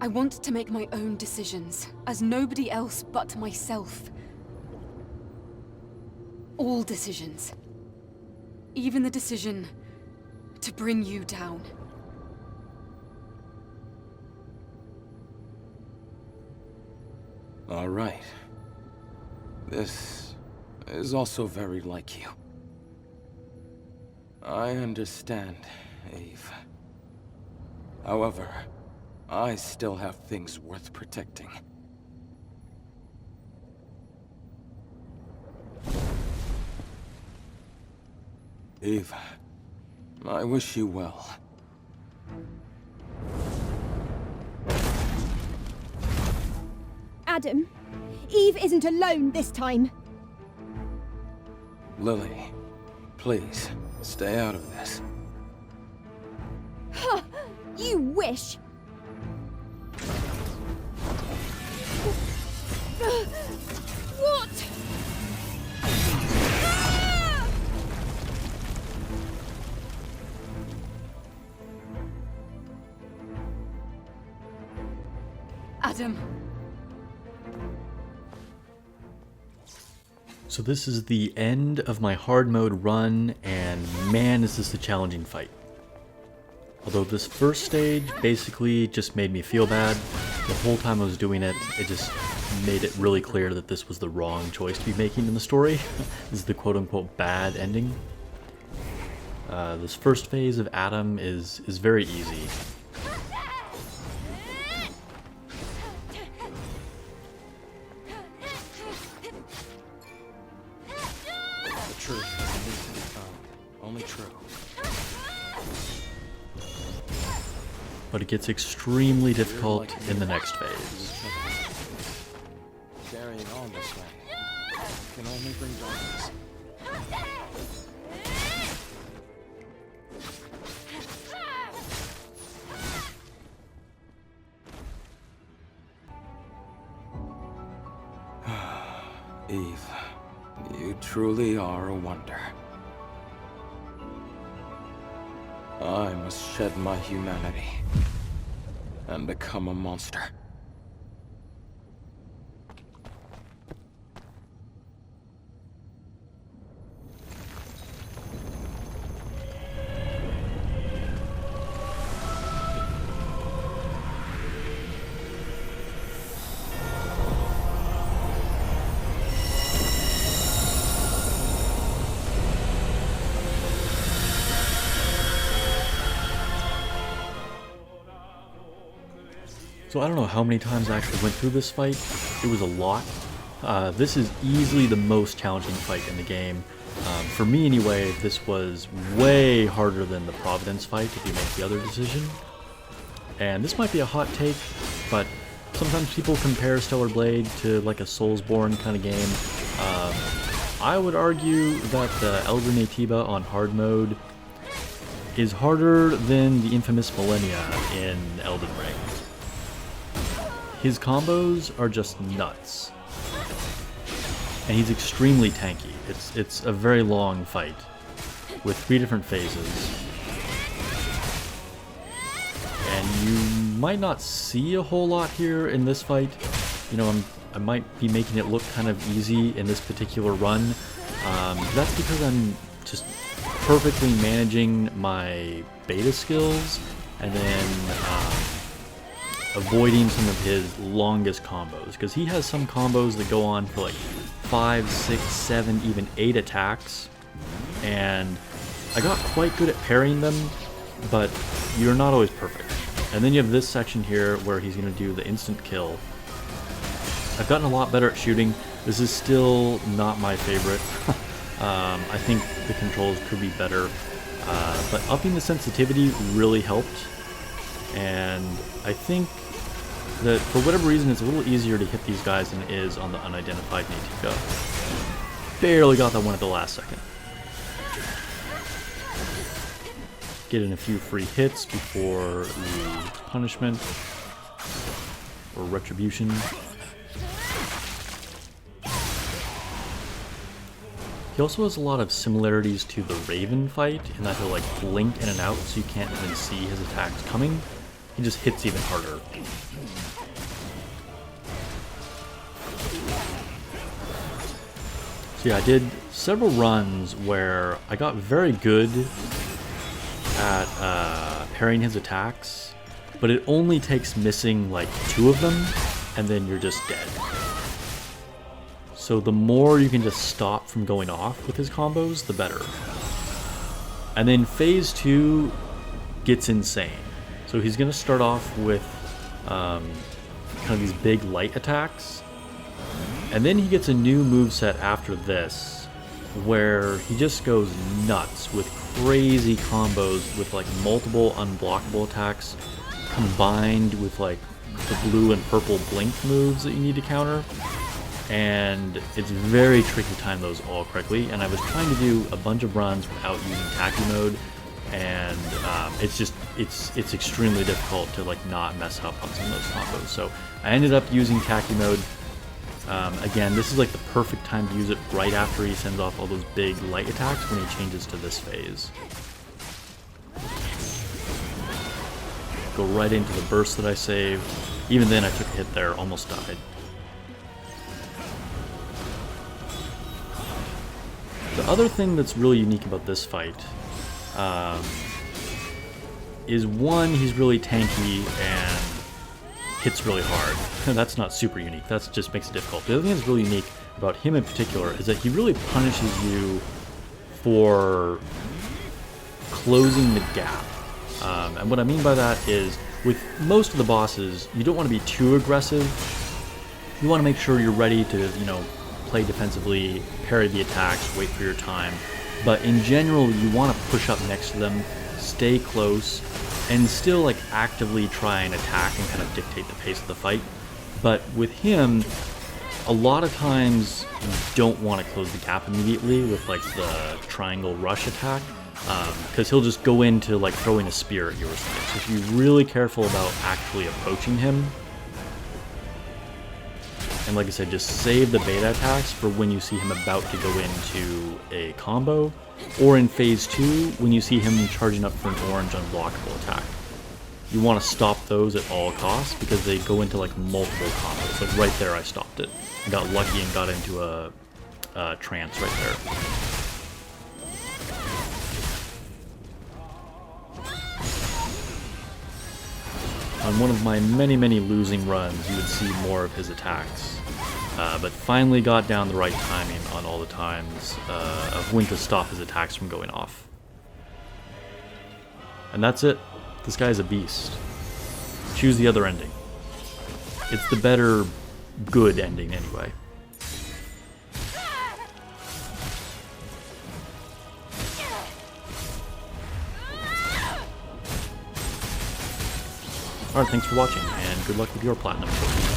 I want to make my own decisions, as nobody else but myself. All decisions. Even the decision to bring you down. All right. This is also very like you. I understand, Eve. However, I still have things worth protecting. Eve, I wish you well. Adam, Eve isn't alone this time. Lily, please, stay out of this. Huh, you wish. What? Ah! Adam. So this is the end of my hard mode run, and man is this a challenging fight. Although this first stage basically just made me feel bad, the whole time I was doing it, it just made it really clear that this was the wrong choice to be making in the story. This is the quote-unquote bad ending. This first phase of Adam is very easy. The truth is to be found. Only true. But it gets extremely difficult in the next phase. Carrying on this way can only bring darkness. Eve, you truly are a wonder. I must shed my humanity and become a monster. So I don't know how many times I actually went through this fight. It was a lot. This is easily the most challenging fight in the game. For me anyway, this was way harder than the Providence fight if you make the other decision. And this might be a hot take, but sometimes people compare Stellar Blade to like a Soulsborne kind of game. I would argue that the Elder Naytiba on hard mode is harder than the infamous Millennia in Elden Ring. His combos are just nuts. And he's extremely tanky. It's a very long fight with 3 different phases. And you might not see a whole lot here in this fight. You know, I might be making it look kind of easy in this particular run. That's because I'm just perfectly managing my beta skills and then avoiding some of his longest combos, because he has some combos that go on for like 5, 6, 7, even 8 attacks, and I got quite good at parrying them, but you're not always perfect. And then you have this section here where he's going to do the instant kill. I've gotten a lot better at shooting. This is still not my favorite. I think the controls could be better, but upping the sensitivity really helped. And I think that for whatever reason it's a little easier to hit these guys than it is on the unidentified Naytiba. Barely got that one at the last second. Get in a few free hits before the punishment or retribution. He also has a lot of similarities to the Raven fight in that he'll like blink in and out so you can't even see his attacks coming. he just hits even harder. So yeah, I did several runs where I got very good at parrying his attacks, but it only takes missing like 2 of them, and then you're just dead. So the more you can just stop from going off with his combos, the better. And then phase 2 gets insane. So he's going to start off with kind of these big light attacks. And then he gets a new moveset after this, where he just goes nuts with crazy combos with like multiple unblockable attacks combined with like the blue and purple blink moves that you need to counter. And it's very tricky to time those all correctly, and I was trying to do a bunch of runs without using Tacky mode, and it's extremely difficult to like not mess up on some of those combos. So I ended up using Tacky mode. Again, this is like the perfect time to use it right after he sends off all those big light attacks when he changes to this phase. Go right into the burst that I saved. Even then I took a hit there, almost died. The other thing that's really unique about this fight is one, he's really tanky and hits really hard. That's not super unique, that just makes it difficult. The other thing that's really unique about him in particular is that he really punishes you for closing the gap. And what I mean by that is, with most of the bosses, you don't want to be too aggressive. You want to make sure you're ready to, you know, play defensively, parry the attacks, wait for your time. But in general, you want to push up next to them, stay close, and still like actively try and attack and kind of dictate the pace of the fight. But with him, a lot of times you don't want to close the gap immediately with like the triangle rush attack, because he'll just go into like throwing a spear at you or something. So if you're really careful about actually approaching him, and like I said, just save the beta attacks for when you see him about to go into a combo, or in phase 2 when you see him charging up for an orange unblockable attack. You want to stop those at all costs because they go into like multiple combos. Like right there I stopped it. I got lucky and got into a trance right there. On one of my many losing runs, you would see more of his attacks. But finally got down the right timing on all the times of when to stop his attacks from going off. And that's it. This guy's a beast. Choose the other ending. It's the better, good ending anyway. Alright, thanks for watching, and good luck with your platinum trophy.